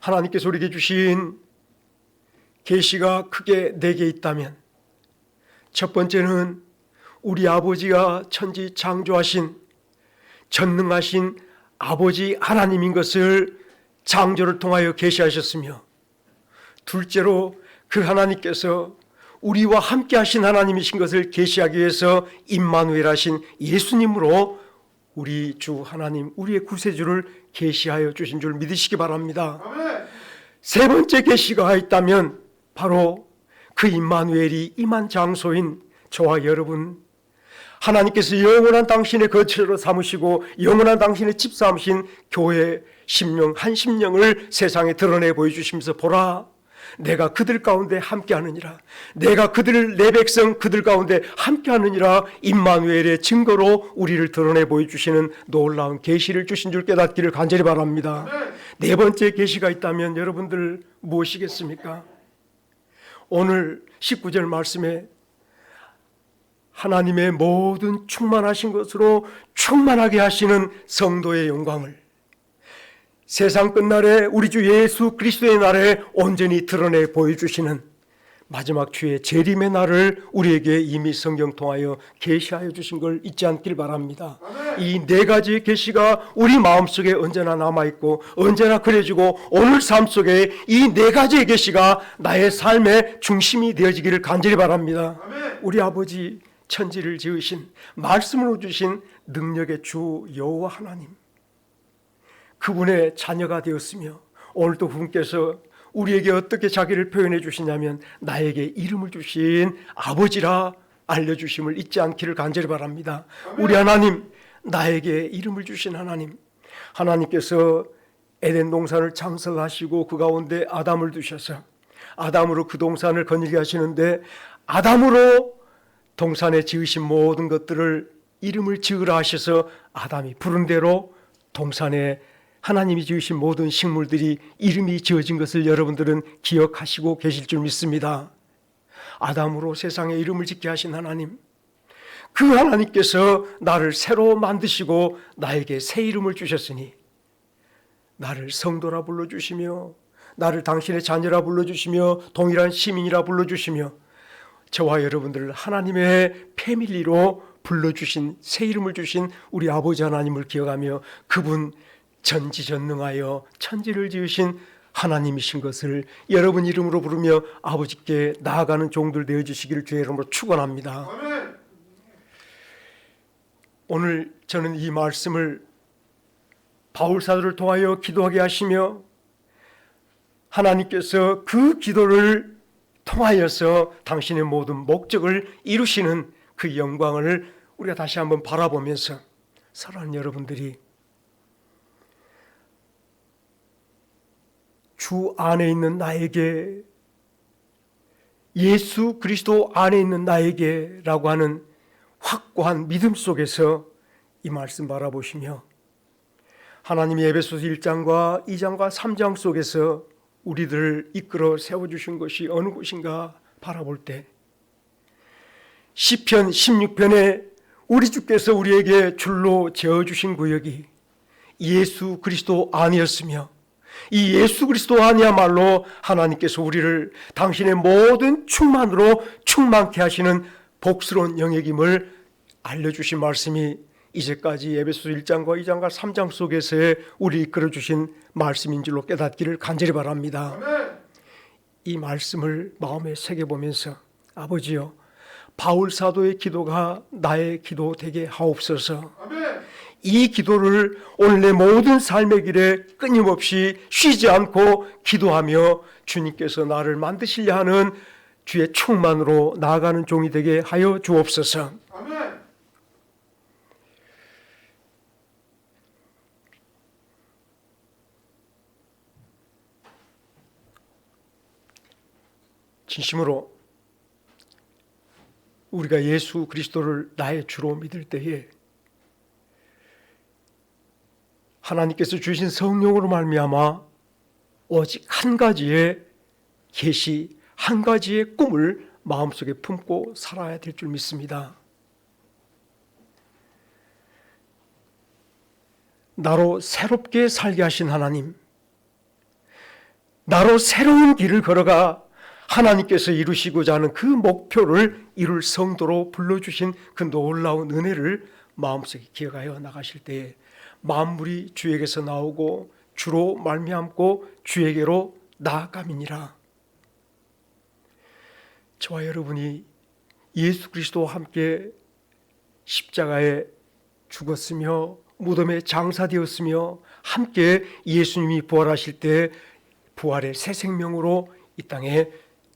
하나님께서 우리에게 주신 계시가 크게 4개 있다면, 첫 번째는 우리 아버지가 천지 창조하신 전능하신 아버지 하나님인 것을 창조를 통하여 계시하셨으며, 둘째로 그 하나님께서 우리와 함께 하신 하나님이신 것을 계시하기 위해서 임마누엘 하신 예수님으로 우리 주 하나님, 우리의 구세주를 계시하여 주신 줄 믿으시기 바랍니다. 아멘. 세 번째 계시가 있다면 바로 그 임마누엘이 임한 장소인 저와 여러분, 하나님께서 영원한 당신의 거처로 삼으시고 영원한 당신의 집 삼으신 교회 심령 한 심령을 세상에 드러내 보여주시면서, 보라, 내가 그들 가운데 함께하느니라, 내가 그들을 내 백성 그들 가운데 함께하느니라, 임마누엘의 증거로 우리를 드러내 보여주시는 놀라운 계시를 주신 줄 깨닫기를 간절히 바랍니다. 네 번째 계시가 있다면 여러분들 무엇이겠습니까? 오늘 19절 말씀에 하나님의 모든 충만하신 것으로 충만하게 하시는 성도의 영광을 세상 끝날에 우리 주 예수 그리스도의 날에 온전히 드러내 보여주시는 마지막 주의 재림의 날을 우리에게 이미 성경 통하여 계시하여 주신 걸 잊지 않길 바랍니다. 이 4가지의 계시가 우리 마음속에 언제나 남아있고 언제나 그려지고, 오늘 삶 속에 이 4가지의 계시가 나의 삶의 중심이 되어지기를 간절히 바랍니다. 우리 아버지 천지를 지으신, 말씀으로 주신 능력의 주 여호와 하나님, 그분의 자녀가 되었으며, 오늘도 그분께서 우리에게 어떻게 자기를 표현해 주시냐면 나에게 이름을 주신 아버지라 알려주심을 잊지 않기를 간절히 바랍니다. 우리 하나님, 나에게 이름을 주신 하나님, 하나님께서 에덴 동산을 창설하시고 그 가운데 아담을 두셔서 아담으로 그 동산을 거닐게 하시는데, 아담으로 동산에 지으신 모든 것들을 이름을 지으라 하셔서 아담이 부른 대로 동산에 하나님이 지으신 모든 식물들이 이름이 지어진 것을 여러분들은 기억하시고 계실 줄 믿습니다. 아담으로 세상에 이름을 짓게 하신 하나님, 그 하나님께서 나를 새로 만드시고 나에게 새 이름을 주셨으니 나를 성도라 불러주시며, 나를 당신의 자녀라 불러주시며, 동일한 시민이라 불러주시며, 저와 여러분들을 하나님의 패밀리로 불러주신, 새 이름을 주신 우리 아버지 하나님을 기억하며, 그분 전지전능하여 천지를 지으신 하나님이신 것을 여러분 이름으로 부르며 아버지께 나아가는 종들 되어주시기를 주의 이름으로 축원합니다. 아멘. 오늘 저는 이 말씀을 바울 사도를 통하여 기도하게 하시며, 하나님께서 그 기도를 통하여서 당신의 모든 목적을 이루시는 그 영광을 우리가 다시 한번 바라보면서, 사랑하는 여러분들이 주 안에 있는 나에게, 예수 그리스도 안에 있는 나에게 라고 하는 확고한 믿음 속에서 이 말씀 바라보시며, 하나님이 에베소서 1장과 2장과 3장 속에서 우리들을 이끌어 세워주신 것이 어느 곳인가 바라볼 때, 시편 16편에 우리 주께서 우리에게 줄로 재어주신 구역이 예수 그리스도 안이었으며, 이 예수 그리스도 안이야말로 하나님께서 우리를 당신의 모든 충만으로 충만케 하시는 복스러운 영역임을 알려주신 말씀이 이제까지 에베소서 1장과 2장과 3장 속에서의 우리 이끌어주신 말씀인 줄로 깨닫기를 간절히 바랍니다. 이 말씀을 마음에 새겨보면서, 아버지여, 바울 사도의 기도가 나의 기도 되게 하옵소서. 이 기도를 오늘 내 모든 삶의 길에 끊임없이 쉬지 않고 기도하며 주님께서 나를 만드시려 하는 주의 충만으로 나아가는 종이 되게 하여 주옵소서. 아멘. 진심으로 우리가 예수 그리스도를 나의 주로 믿을 때에 하나님께서 주신 성령으로 말미암아 오직 한 가지의 계시, 한 가지의 꿈을 마음속에 품고 살아야 될 줄 믿습니다. 나로 새롭게 살게 하신 하나님, 나로 새로운 길을 걸어가 하나님께서 이루시고자 하는 그 목표를 이룰 성도로 불러주신 그 놀라운 은혜를 마음속에 기억하여 나가실 때에 만물이 주에게서 나오고 주로 말미암고 주에게로 나아감이니라. 저와 여러분이 예수 그리스도와 함께 십자가에 죽었으며 무덤에 장사되었으며 함께 예수님이 부활하실 때 부활의 새 생명으로 이 땅에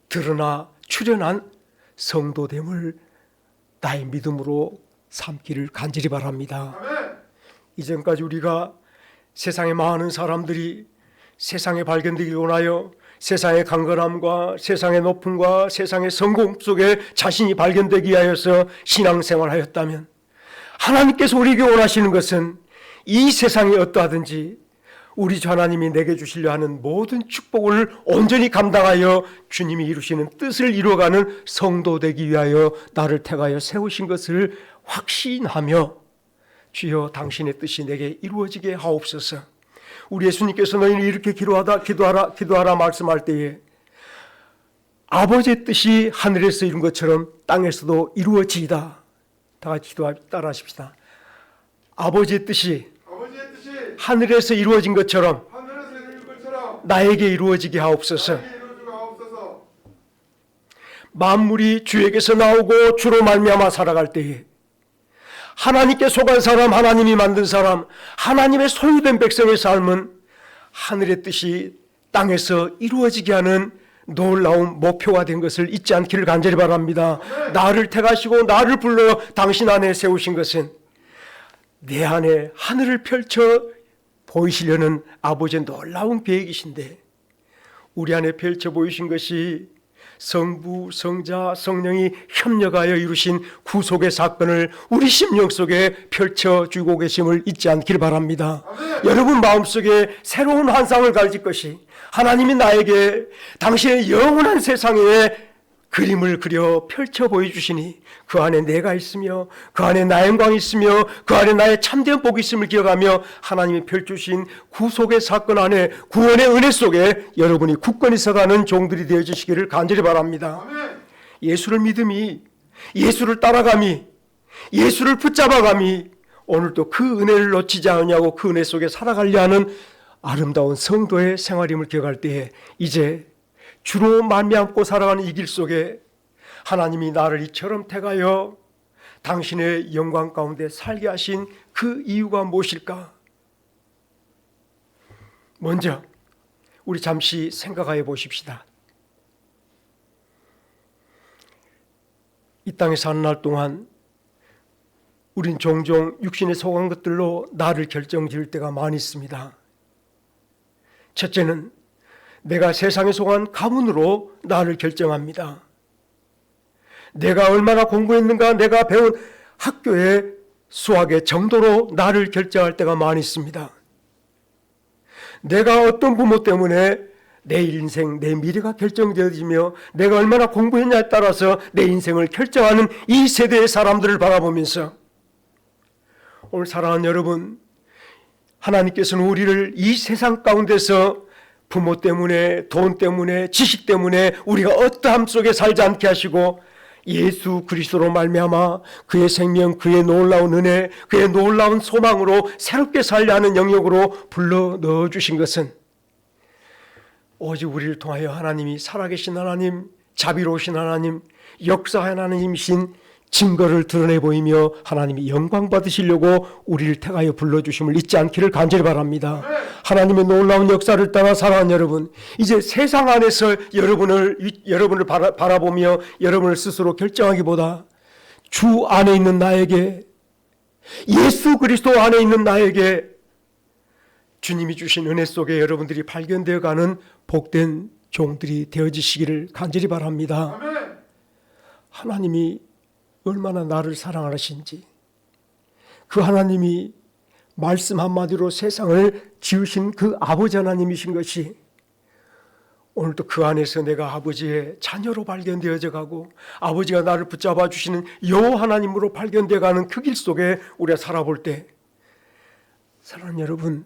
드러나 출현한 성도됨을 나의 믿음으로 삼기를 간절히 바랍니다. 이전까지 우리가 세상에 많은 사람들이 세상에 발견되기 원하여 세상의 강건함과 세상의 높음과 세상의 성공 속에 자신이 발견되기 위하여서 신앙생활하였다면, 하나님께서 우리에게 원하시는 것은 이 세상이 어떠하든지 우리 주 하나님이 내게 주시려 하는 모든 축복을 온전히 감당하여 주님이 이루시는 뜻을 이루어가는 성도 되기 위하여 나를 택하여 세우신 것을 확신하며, 주여 당신의 뜻이 내게 이루어지게 하옵소서. 우리 예수님께서 너희는 이렇게 기도하라 말씀할 때에 아버지의 뜻이 하늘에서 이룬 것처럼 땅에서도 이루어지이다. 다 같이 따라 하십시다. 아버지의 뜻이 하늘에서 이루어진 것처럼 나에게 이루어지게 하옵소서. 만물이 주에게서 나오고 주로 말미암아 살아갈 때에 하나님께 속한 사람, 하나님이 만든 사람, 하나님의 소유된 백성의 삶은 하늘의 뜻이 땅에서 이루어지게 하는 놀라운 목표가 된 것을 잊지 않기를 간절히 바랍니다. 나를 택하시고 나를 불러 당신 안에 세우신 것은 내 안에 하늘을 펼쳐 보이시려는 아버지의 놀라운 계획이신데, 우리 안에 펼쳐 보이신 것이 성부, 성자, 성령이 협력하여 이루신 구속의 사건을 우리 심령 속에 펼쳐주고 계심을 잊지 않기를 바랍니다. 여러분 마음속에 새로운 환상을 가질 것이, 하나님이 나에게 당신의 영원한 세상에 그림을 그려 펼쳐 보여주시니 그 안에 내가 있으며 그 안에 나의 영광이 있으며 그 안에 나의 참된 복이 있음을 기억하며 하나님이 펼쳐주신 구속의 사건 안에 구원의 은혜 속에 여러분이 굳건히 서가는 종들이 되어주시기를 간절히 바랍니다. 예수를 믿음이, 예수를 따라감이, 예수를 붙잡아감이 오늘도 그 은혜를 놓치지 않으냐고 그 은혜 속에 살아가려 하는 아름다운 성도의 생활임을 기억할 때에 이제 주로 말미암고 살아가는 이 길 속에 하나님이 나를 이처럼 택하여 당신의 영광 가운데 살게 하신 그 이유가 무엇일까? 먼저 우리 잠시 생각해 보십시다. 이 땅에 사는 날 동안 우린 종종 육신에 속한 것들로 나를 결정지을 때가 많이 있습니다. 첫째는 내가 세상에 속한 가문으로 나를 결정합니다. 내가 얼마나 공부했는가, 내가 배운 학교의 수학의 정도로 나를 결정할 때가 많이 있습니다. 내가 어떤 부모 때문에 내 인생, 내 미래가 결정되어지며 내가 얼마나 공부했냐에 따라서 내 인생을 결정하는 이 세대의 사람들을 바라보면서, 오늘 사랑하는 여러분, 하나님께서는 우리를 이 세상 가운데서 부모 때문에, 돈 때문에, 지식 때문에 우리가 어떠함 속에 살지 않게 하시고 예수 그리스도로 말미암아 그의 생명, 그의 놀라운 은혜, 그의 놀라운 소망으로 새롭게 살려 하는 영역으로 불러 넣어주신 것은 오직 우리를 통하여 하나님이 살아계신 하나님, 자비로우신 하나님, 역사하는 하나님이신 증거를 드러내 보이며 하나님이 영광 받으시려고 우리를 택하여 불러주심을 잊지 않기를 간절히 바랍니다. 하나님의 놀라운 역사를 따라 살아가는 여러분, 이제 세상 안에서 여러분을 바라보며 여러분을 스스로 결정하기보다 주 안에 있는 나에게, 예수 그리스도 안에 있는 나에게 주님이 주신 은혜 속에 여러분들이 발견되어 가는 복된 종들이 되어지시기를 간절히 바랍니다. 하나님이 얼마나 나를 사랑하신지, 그 하나님이 말씀 한마디로 세상을 지으신 그 아버지 하나님이신 것이 오늘도 그 안에서 내가 아버지의 자녀로 발견되어져 가고 아버지가 나를 붙잡아 주시는 여호와 하나님으로 발견되어 가는 그 길 속에 우리가 살아볼 때, 사랑하는 여러분,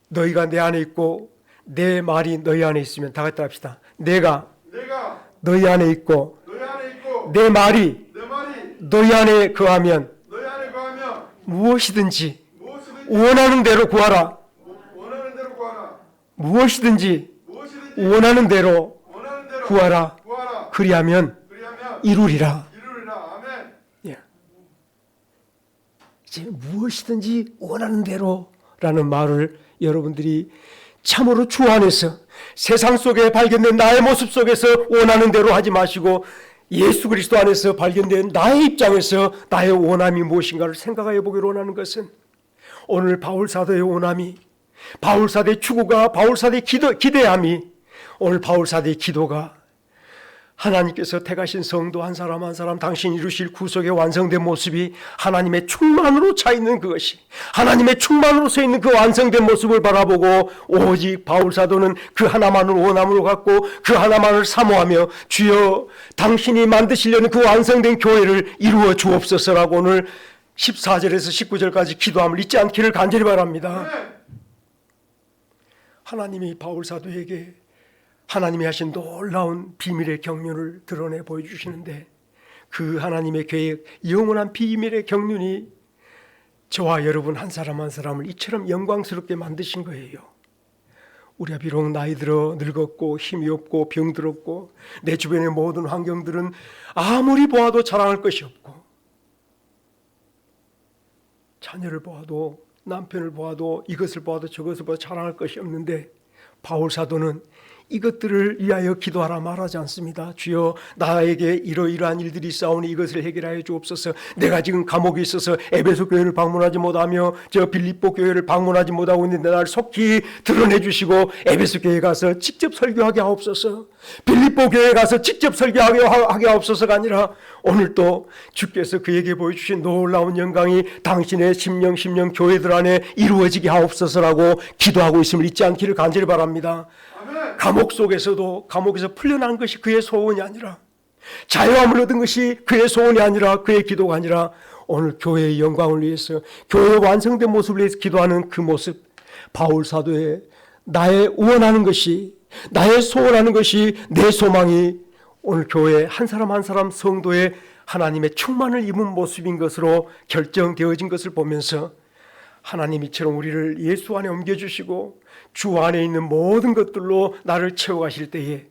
너희가 내 안에 있고 내 말이 너희 안에 있으면 다 같이 합시다. 내가 너희 안에 있고 내 말이 너희 안에 거하면 무엇이든지 원하는 대로 구하라. 무엇이든지 원하는 대로 구하라. 그리하면 이루리라. 예. 이제 무엇이든지 원하는 대로라는 말을 여러분들이 참으로 주 안에서 세상 속에 발견된 나의 모습 속에서 원하는 대로 하지 마시고 예수 그리스도 안에서 발견된 나의 입장에서 나의 원함이 무엇인가를 생각해 보기를 원하는 것은 오늘 바울사도의 원함이 바울사도의 추구가 바울사도의 기대함이 오늘 바울사도의 기도가 하나님께서 택하신 성도 한 사람 한 사람 당신 이루실 구속의 완성된 모습이 하나님의 충만으로 차 있는 그것이 하나님의 충만으로 서 있는 그 완성된 모습을 바라보고 오직 바울사도는 그 하나만을 원함으로 갖고 그 하나만을 사모하며 주여 당신이 만드시려는 그 완성된 교회를 이루어 주옵소서라고 오늘 14절에서 19절까지 기도함을 잊지 않기를 간절히 바랍니다. 하나님이 바울사도에게 하나님이 하신 놀라운 비밀의 경륜을 드러내 보여주시는데 그 하나님의 계획, 영원한 비밀의 경륜이 저와 여러분 한 사람 한 사람을 이처럼 영광스럽게 만드신 거예요. 우리가 비록 나이 들어 늙었고 힘이 없고 병들었고 내 주변의 모든 환경들은 아무리 보아도 자랑할 것이 없고 자녀를 보아도 남편을 보아도 이것을 보아도 저것을 보아도 자랑할 것이 없는데 바울사도는 이것들을 위하여 기도하라 말하지 않습니다. 주여 나에게 이러이러한 일들이 있사오니 이것을 해결하여 주옵소서. 내가 지금 감옥에 있어서 에베소 교회를 방문하지 못하며 저 빌립보 교회를 방문하지 못하고 있는데 나를 속히 드러내 주시고 에베소 교회에 가서 직접 설교하게 하옵소서. 빌립보 교회에 가서 직접 설교하게 하옵소서가 아니라 오늘 또 주께서 그에게 보여주신 놀라운 영광이 당신의 심령 교회들 안에 이루어지게 하옵소서라고 기도하고 있음을 잊지 않기를 간절히 바랍니다. 감옥 속에서도 감옥에서 풀려난 것이 그의 소원이 아니라 자유함을 얻은 것이 그의 소원이 아니라 그의 기도가 아니라 오늘 교회의 영광을 위해서 교회의 완성된 모습을 위해서 기도하는 그 모습 바울 사도의 나의 원하는 것이 나의 소원하는 것이 내 소망이 오늘 교회 한 사람 한 사람 성도의 하나님의 충만을 입은 모습인 것으로 결정되어진 것을 보면서 하나님 이처럼 우리를 예수 안에 옮겨주시고 주 안에 있는 모든 것들로 나를 채워가실 때에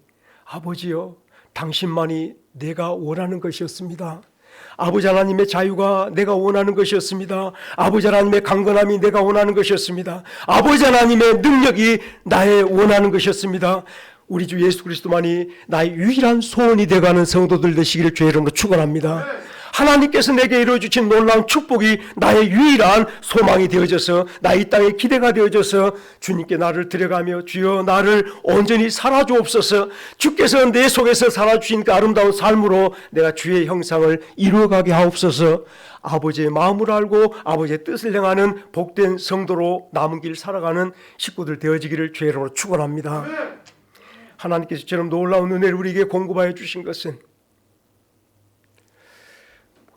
아버지여 당신만이 내가 원하는 것이었습니다. 아버지 하나님의 자유가 내가 원하는 것이었습니다. 아버지 하나님의 강건함이 내가 원하는 것이었습니다. 아버지 하나님의 능력이 나의 원하는 것이었습니다. 우리 주 예수 그리스도만이 나의 유일한 소원이 되어가는 성도들 되시기를 주의 이름으로 축원합니다. 하나님께서 내게 이루어주신 놀라운 축복이 나의 유일한 소망이 되어져서 나의 땅의 기대가 되어져서 주님께 나를 드려가며 주여 나를 온전히 살아주옵소서. 주께서 내 속에서 살아주신 그 아름다운 삶으로 내가 주의 형상을 이루어가게 하옵소서. 아버지의 마음을 알고 아버지의 뜻을 행하는 복된 성도로 남은 길 살아가는 식구들 되어지기를 주의 이름으로 축원합니다. 하나님께서 이처럼 놀라운 은혜를 우리에게 공급하여 주신 것은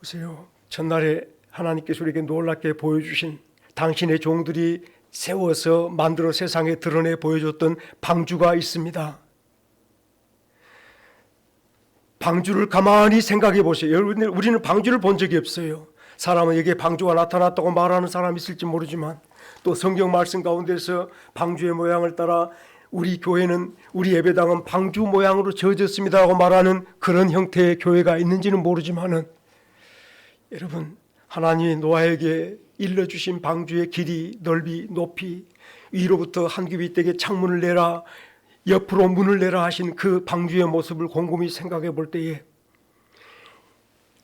보세요. 전날에 하나님께서 우리에게 놀랍게 보여주신 당신의 종들이 세워서 만들어 세상에 드러내 보여줬던 방주가 있습니다. 방주를 가만히 생각해 보세요. 여러분들 우리는 방주를 본 적이 없어요. 사람은 여기에 방주가 나타났다고 말하는 사람이 있을지 모르지만 또 성경 말씀 가운데서 방주의 모양을 따라 우리 교회는 우리 예배당은 방주 모양으로 지어졌습니다라고 말하는 그런 형태의 교회가 있는지는 모르지만은 여러분 하나님이 노아에게 일러주신 방주의 길이 넓이 높이 위로부터 한 규빗 되게 창문을 내라 옆으로 문을 내라 하신 그 방주의 모습을 곰곰이 생각해 볼 때에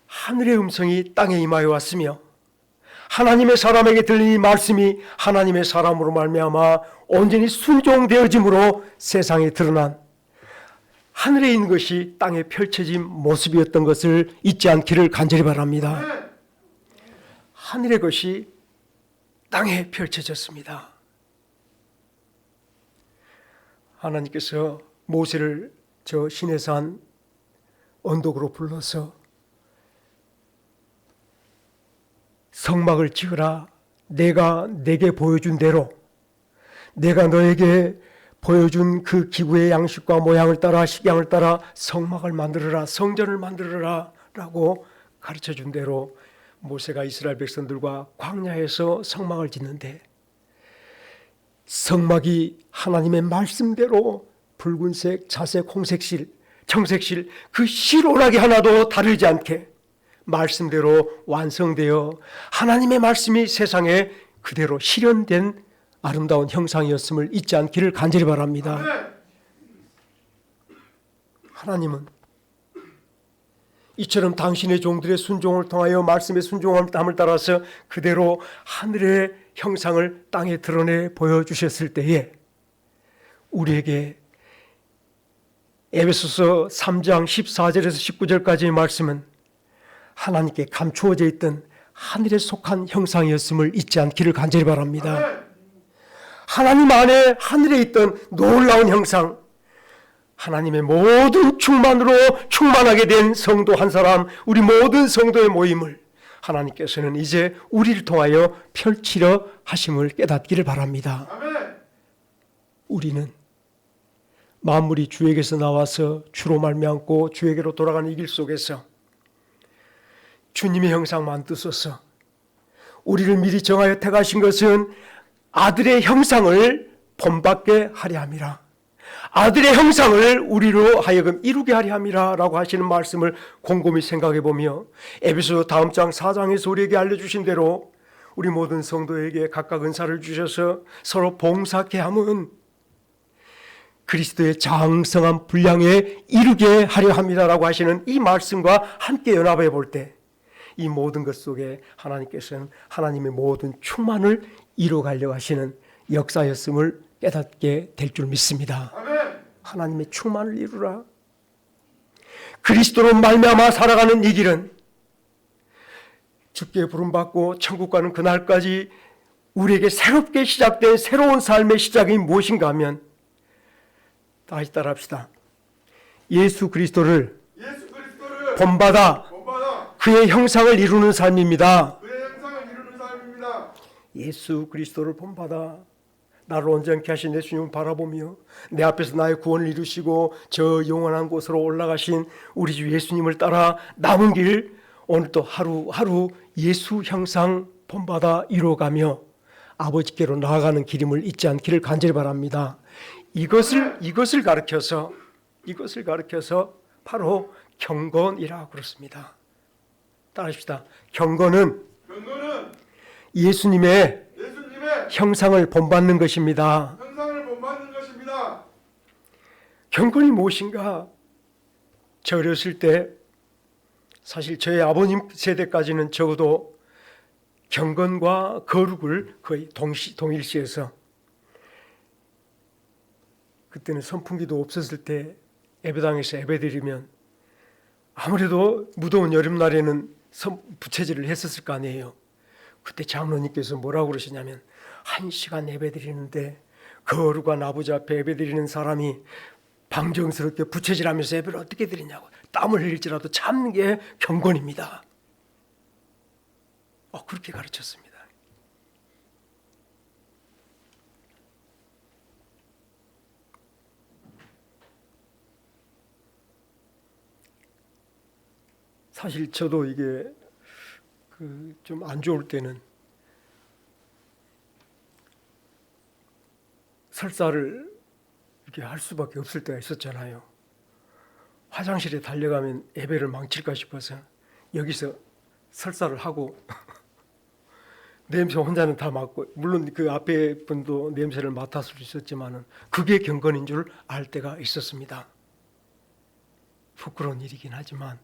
하늘의 음성이 땅에 임하여 왔으며 하나님의 사람에게 들린 이 말씀이 하나님의 사람으로 말미암아 온전히 순종되어짐으로 세상에 드러난 하늘에 있는 것이 땅에 펼쳐진 모습이었던 것을 잊지 않기를 간절히 바랍니다. 하늘의 것이 땅에 펼쳐졌습니다. 하나님께서 모세를 저 시내산 언덕으로 불러서 성막을 지으라 내가 내게 보여준 대로, 내가 너에게 보여준 그 기구의 양식과 모양을 따라 식양을 따라 성막을 만들어라, 성전을 만들어라 라고 가르쳐준 대로 모세가 이스라엘 백성들과 광야에서 성막을 짓는데, 성막이 하나님의 말씀대로 붉은색, 자색, 홍색실, 청색실 그 실오라기 하나도 다르지 않게 말씀대로 완성되어 하나님의 말씀이 세상에 그대로 실현된 아름다운 형상이었음을 잊지 않기를 간절히 바랍니다. 하나님은 이처럼 당신의 종들의 순종을 통하여 말씀의 순종함을 따라서 그대로 하늘의 형상을 땅에 드러내 보여주셨을 때에 우리에게 에베소서 3장 14절에서 19절까지의 말씀은 하나님께 감추어져 있던 하늘에 속한 형상이었음을 잊지 않기를 간절히 바랍니다. 하나님 안에 하늘에 있던 놀라운 형상, 하나님의 모든 충만으로 충만하게 된 성도 한 사람, 우리 모든 성도의 모임을 하나님께서는 이제 우리를 통하여 펼치려 하심을 깨닫기를 바랍니다. 우리는 만물이 주에게서 나와서 주로 말미암고 주에게로 돌아가는 이 길 속에서 주님의 형상 만드소서, 우리를 미리 정하여 택하신 것은 아들의 형상을 본받게 하려 함이라, 아들의 형상을 우리로 하여금 이루게 하려 함이라 라고 하시는 말씀을 곰곰이 생각해 보며 에베소 다음 장 4장에서 우리에게 알려주신 대로 우리 모든 성도에게 각각 은사를 주셔서 서로 봉사케 함은 그리스도의 장성한 분량에 이르게 하려 합니다라고 하시는 이 말씀과 함께 연합해 볼 때 이 모든 것 속에 하나님께서는 하나님의 모든 충만을 이루어가려고 하시는 역사였음을 깨닫게 될 줄 믿습니다. 하나님의 충만을 이루라. 그리스도로 말미암아 살아가는 이 길은 주께 부름받고 천국 가는 그날까지 우리에게 새롭게 시작된 새로운 삶의 시작이 무엇인가 하면, 다시 따라합시다. 예수 그리스도를 본받아 그의 형상을 이루는 삶입니다. 예수 그리스도를 본받아 나를 온전케 하신 내 주님을 바라보며 내 앞에서 나의 구원을 이루시고 저 영원한 곳으로 올라가신 우리 주 예수님을 따라 남은 길 오늘도 하루하루 예수 형상 본받아 이루어가며 아버지께로 나아가는 길임을 잊지 않기를 간절히 바랍니다. 이것을 가르쳐서 바로 경건이라고 그렇습니다. 따라합시다. 경건은 예수님의 형상을 본받는 것입니다. 경건이 무엇인가? 저 어렸을 때 사실 저희 아버님 세대까지는 적어도 경건과 거룩을 거의 동일시해서, 그때는 선풍기도 없었을 때 예배당에서 예배드리면 아무래도 무더운 여름날에는 부채질을 했었을 거 아니에요. 그때 장로님께서 뭐라고 그러시냐면, 1시간 예배드리는데 거룩한 아버지 앞에 예배드리는 사람이 방정스럽게 부채질하면서 예배를 어떻게 드리냐고, 땀을 흘릴지라도 참는 게 경건입니다. 그렇게 가르쳤습니다. 사실 저도 이게 좀 안 좋을 때는 설사를 이렇게 할 수밖에 없을 때가 있었잖아요. 화장실에 달려가면 예배를 망칠까 싶어서 여기서 설사를 하고 냄새 혼자는 다 맡고, 물론 그 앞에 분도 냄새를 맡았을 수 있었지만은 그게 경건인 줄 알 때가 있었습니다. 부끄러운 일이긴 하지만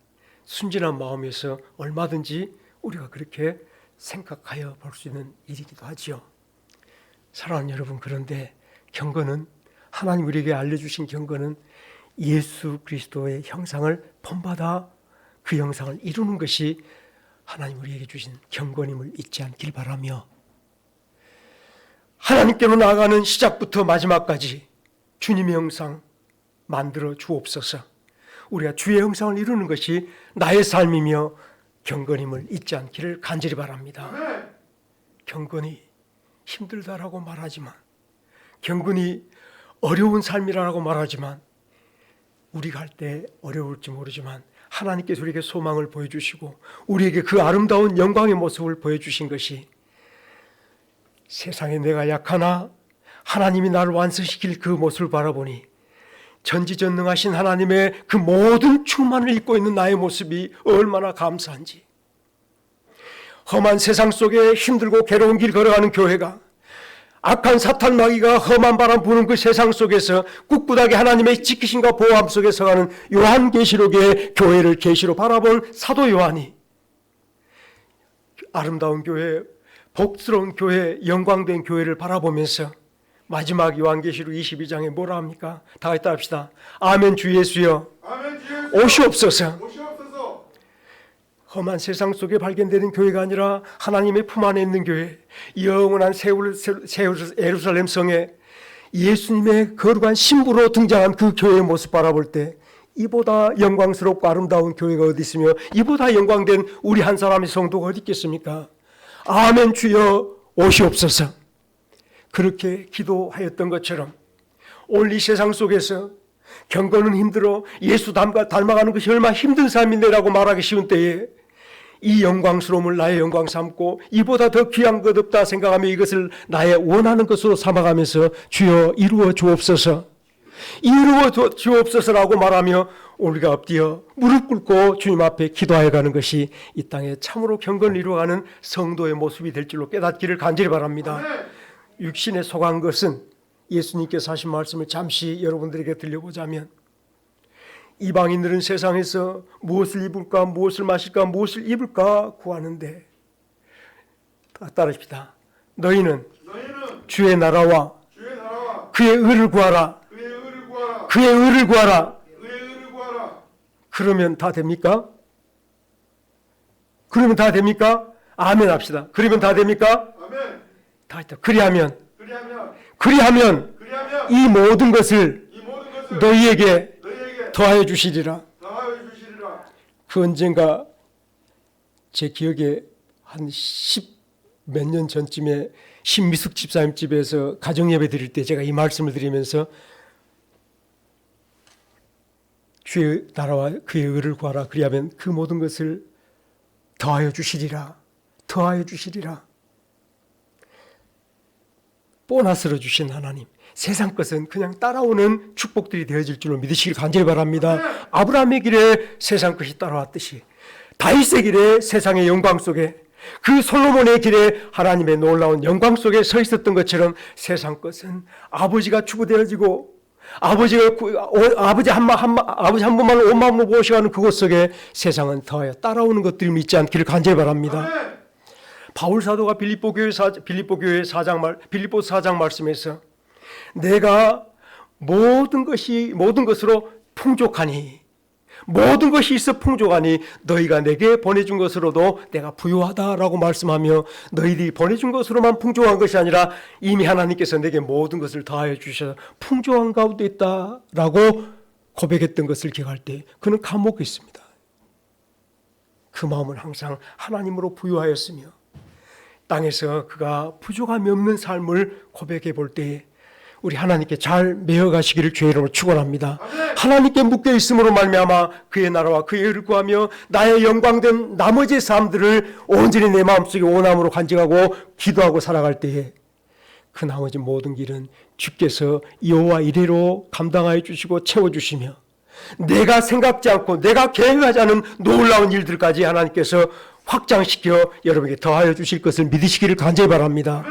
순진한 마음에서 얼마든지 우리가 그렇게 생각하여 볼 수 있는 일이기도 하지요. 사랑하는 여러분, 그런데 경건은, 하나님 우리에게 알려주신 경건은 예수 그리스도의 형상을 본받아 그 형상을 이루는 것이 하나님 우리에게 주신 경건임을 잊지 않길 바라며, 하나님께로 나아가는 시작부터 마지막까지 주님의 형상 만들어 주옵소서. 우리가 주의 형상을 이루는 것이 나의 삶이며 경건임을 잊지 않기를 간절히 바랍니다. 경건이 힘들다라고 말하지만, 경건이 어려운 삶이라고 말하지만, 우리가 할 때 어려울지 모르지만 하나님께서 우리에게 소망을 보여주시고 우리에게 그 아름다운 영광의 모습을 보여주신 것이, 세상에 내가 약하나 하나님이 나를 완성시킬 그 모습을 바라보니 전지전능하신 하나님의 그 모든 충만을 입고 있는 나의 모습이 얼마나 감사한지, 험한 세상 속에 힘들고 괴로운 길 걸어가는 교회가, 악한 사탄 마귀가 험한 바람 부는 그 세상 속에서 꿋꿋하게 하나님의 지키심과 보호함 속에 서가는 요한계시록의 교회를 계시로 바라본 사도 요한이, 아름다운 교회, 복스러운 교회, 영광된 교회를 바라보면서 마지막 요한계시록 22장에 뭐라 합니까? 다 같이 합시다. 아멘 주 예수여, 아멘, 주 예수여. 오시옵소서. 오시옵소서. 험한 세상 속에 발견되는 교회가 아니라 하나님의 품 안에 있는 교회, 영원한 예루살렘 성에 예수님의 거룩한 신부로 등장한 그 교회의 모습 바라볼 때, 이보다 영광스럽고 아름다운 교회가 어디 있으며 이보다 영광된 우리 한 사람의 성도가 어디 있겠습니까? 아멘 주여 오시옵소서. 그렇게 기도하였던 것처럼 오늘 이 세상 속에서 경건은 힘들어, 예수 닮아가는 것이 얼마나 힘든 삶인데라고 말하기 쉬운 때에 이 영광스러움을 나의 영광 삼고 이보다 더 귀한 것 없다 생각하며 이것을 나의 원하는 것으로 삼아가면서 주여 이루어 주옵소서, 이루어 주옵소서라고 말하며 우리가 엎드려 무릎 꿇고 주님 앞에 기도하여 가는 것이 이 땅에 참으로 경건을 이루어가는 성도의 모습이 될 줄로 깨닫기를 간절히 바랍니다. 육신에 속한 것은 예수님께서 하신 말씀을 잠시 여러분들에게 들려보자면, 이방인들은 세상에서 무엇을 입을까, 무엇을 마실까, 무엇을 입을까 구하는데, 따르십시다. 너희는 주의 나라와 그의 의를 구하라. 그의 의를 구하라. 그러면 다 됩니까? 그러면 다 됩니까? 아멘 합시다. 그러면 다 됩니까? 아멘. 다 했다. 그리하면 그리하면 이 모든 것을 너희에게 더하여 주시리라. 더하여 주시리라. 그 언젠가 제 기억에 한 10 몇 년 전쯤에 신미숙 집사님 집에서 가정예배 드릴 때 제가 이 말씀을 드리면서 주의 나라와 그의 의를 구하라. 그리하면 그 모든 것을 더하여 주시리라. 더하여 주시리라. 보너스로 주신 하나님, 세상 것은 그냥 따라오는 축복들이 되어질 줄로 믿으시길 간절히 바랍니다. 아브라함의 길에 세상 것이 따라왔듯이 다윗의 길에 세상의 영광 속에, 그 솔로몬의 길에 하나님의 놀라운 영광 속에 서 있었던 것처럼 세상 것은 아버지가 추구되어지고 아버지 한 분만 온 마음으로 모셔가는 그곳 속에 세상은 더하여 따라오는 것들을 믿지 않기를 간절히 바랍니다. 바울 사도가 빌립보 교회 4장 말씀에서 내가 모든 것으로 풍족하니, 모든 것이 있어 풍족하니 너희가 내게 보내준 것으로도 내가 부유하다라고 말씀하며, 너희들이 보내준 것으로만 풍족한 것이 아니라 이미 하나님께서 내게 모든 것을 다하여 주셔서 풍족한 가운데 있다라고 고백했던 것을 기억할 때 그는 감옥했습니다. 그 마음은 항상 하나님으로 부유하였으며 땅에서 그가 부족함이 없는 삶을 고백해 볼 때에 우리 하나님께 잘 메어가시기를 주의 이름으로 축원합니다. 하나님께 묶여 있음으로 말미암아 그의 나라와 그의 의를 구하며 나의 영광된 나머지 삶들을 온전히 내 마음속에 원함으로 간직하고 기도하고 살아갈 때에 그 나머지 모든 길은 주께서 여호와 이래로 감당하여 주시고 채워주시며, 내가 생각지 않고 내가 계획하지 않은 놀라운 일들까지 하나님께서 확장시켜 여러분에게 더하여 주실 것을 믿으시기를 간절히 바랍니다.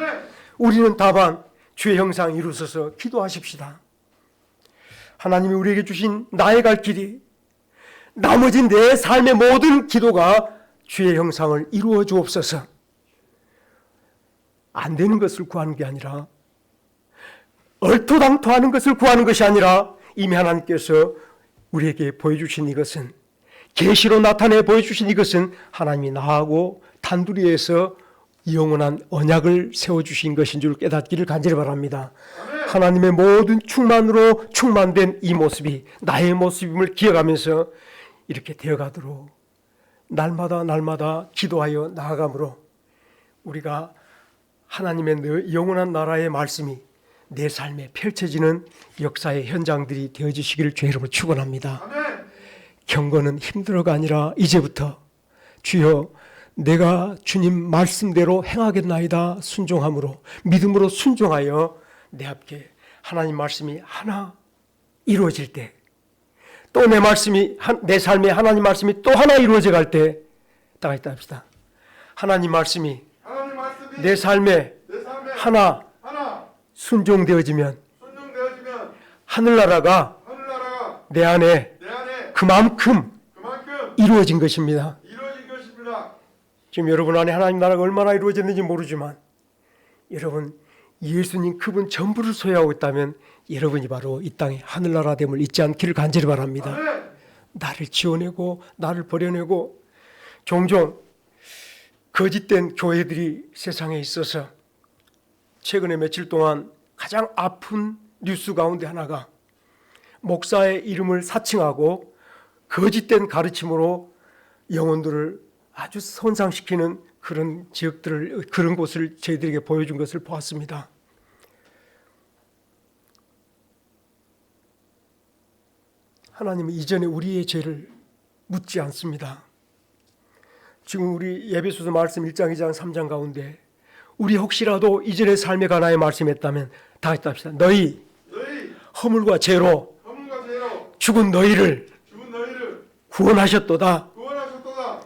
우리는 다만 주의 형상 이루소서 기도하십시다. 하나님이 우리에게 주신 나의 갈 길이, 나머지 내 삶의 모든 기도가 주의 형상을 이루어 주옵소서. 안 되는 것을 구하는 게 아니라, 얼토당토하는 것을 구하는 것이 아니라, 이미 하나님께서 우리에게 보여주신 이것은, 계시로 나타내 보여주신 이것은 하나님이 나하고 단둘이에서 영원한 언약을 세워주신 것인 줄 깨닫기를 간절히 바랍니다. 하나님의 모든 충만으로 충만된 이 모습이 나의 모습임을 기억하면서 이렇게 되어가도록 날마다 기도하여 나아가므로 우리가 하나님의 영원한 나라의 말씀이 내 삶에 펼쳐지는 역사의 현장들이 되어주시기를 주의 이름으로 축원합니다. 아멘. 경건은 힘들어가 아니라 이제부터 주여 내가 주님 말씀대로 행하겠나이다 순종함으로 믿음으로 순종하여 내 앞에 하나님 말씀이 하나 이루어질 때 또 내 말씀이 내 삶에 하나님 말씀이 또 하나 이루어져 갈 때 다 같이 합시다. 하나님 말씀이 내 삶에 내 삶에 하나 하나 순종되어지면 순종되어지면 하늘나라가 하늘나라가 내 안에 내 안에 그만큼 그만큼 이루어진 것입니다. 이루어진 것입니다. 지금 여러분 안에 하나님 나라가 얼마나 이루어졌는지 모르지만 여러분 예수님 그분 전부를 소유하고 있다면 여러분이 바로 이 땅의 하늘나라됨을 잊지 않기를 간절히 바랍니다. 아멘. 나를 지어내고 나를 버려내고 종종 거짓된 교회들이 세상에 있어서 최근에 며칠 동안 가장 아픈 뉴스 가운데 하나가 목사의 이름을 사칭하고 거짓된 가르침으로 영혼들을 아주 손상시키는 그런 지역들을 그런 곳을 저희들에게 보여준 것을 보았습니다. 하나님은 이전에 우리의 죄를 묻지 않습니다. 지금 우리 예배소서 말씀 1장, 2장, 3장 가운데 우리 혹시라도 이전의 삶에 관하여 말씀했다면 다 같이 합시다. 너희 허물과 죄로 허물과 죄로 죽은 너희를 죽은 너희를 구원하셨도다. 구원하셨도다.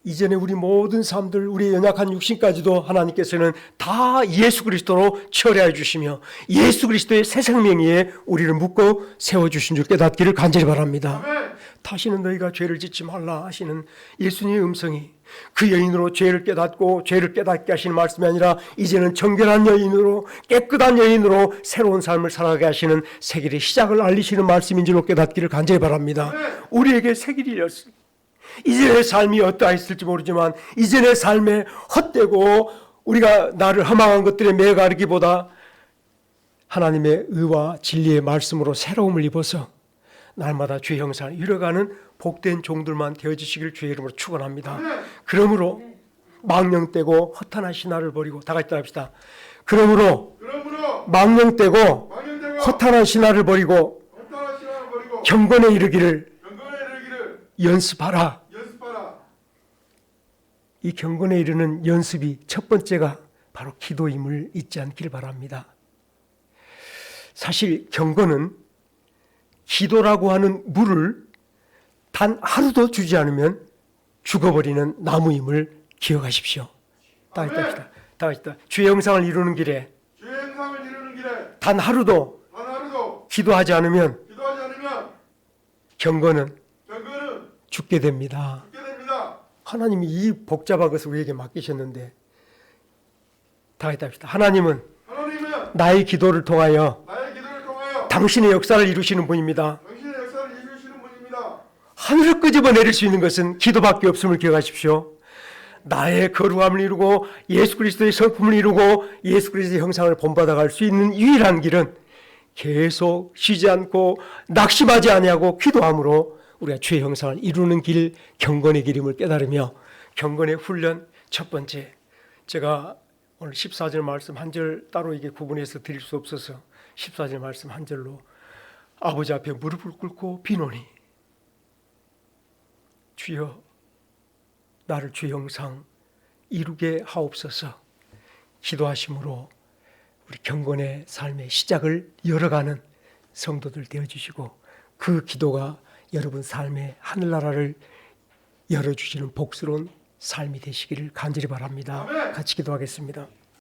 이전에 우리 모든 삶들 우리의 연약한 육신까지도 하나님께서는 다 예수 그리스도로 처리해 주시며 예수 그리스도의 새 생명 위에 우리를 묶어 세워주신 줄 깨닫기를 간절히 바랍니다. 아멘. 다시는 너희가 죄를 짓지 말라 하시는 예수님의 음성이 그 여인으로 죄를 깨닫고 죄를 깨닫게 하시는 말씀이 아니라 이제는 정결한 여인으로 깨끗한 여인으로 새로운 삶을 살아가게 하시는 새길의 시작을 알리시는 말씀인 줄로 깨닫기를 간절히 바랍니다. 우리에게 새길이 열렸습니다. 이전의 삶이 어떠했을지 모르지만 이전의 삶에 헛되고 우리가 나를 허망한 것들에 매가르기보다 하나님의 의와 진리의 말씀으로 새로움을 입어서 날마다 주의 형상을 이뤄가는 복된 종들만 되어주시기를 주의 이름으로 축원합니다. 그러므로 망령되고 허탄한 신화를 버리고 다 같이 따라합시다. 그러므로 망령되고 허탄한 신화를 버리고 헛다른 신앙을 버리고 경건에 이르기를 경건에 이르기를 연습하라. 연습하라. 이 경건에 이르는 연습이 첫 번째가 바로 기도임을 잊지 않기를 바랍니다. 사실 경건은 기도라고 하는 물을 단 하루도 주지 않으면 죽어버리는 나무임을 기억하십시오. 다 같이 합시다. 주의 영상을 이루는 길에 주의 행상을 이루는 길에 단 하루도 단 하루도 기도하지 않으면 기도하지 않으면 경건은 경건은 죽게 됩니다. 죽게 됩니다. 하나님이 이 복잡한 것을 우리에게 맡기셨는데 다 같이 합시다. 하나님은 나의 기도를 통하여 나의 기도를 통하여 당신의 역사를 이루시는 분입니다. 당신의 역사를 이루시는 분입니다. 하늘을 끄집어 내릴 수 있는 것은 기도밖에 없음을 기억하십시오. 나의 거룩함을 이루고 예수 그리스도의 성품을 이루고 예수 그리스도의 형상을 본받아 갈 수 있는 유일한 길은 계속 쉬지 않고 낙심하지 아니하고 기도함으로 우리가 주의 형상을 이루는 길, 경건의 길임을 깨달으며 경건의 훈련 첫 번째, 제가 오늘 14절 말씀 한 절 따로 이게 구분해서 드릴 수 없어서 14절 말씀 한 절로 아버지 앞에 무릎을 꿇고 비노니 주여 나를 주의 형상 이루게 하옵소서. 기도하심으로 우리 경건의 삶의 시작을 열어가는 성도들 되어주시고 그 기도가 여러분 삶의 하늘나라를 열어주시는 복스러운 삶이 되시기를 간절히 바랍니다. 같이 기도하겠습니다.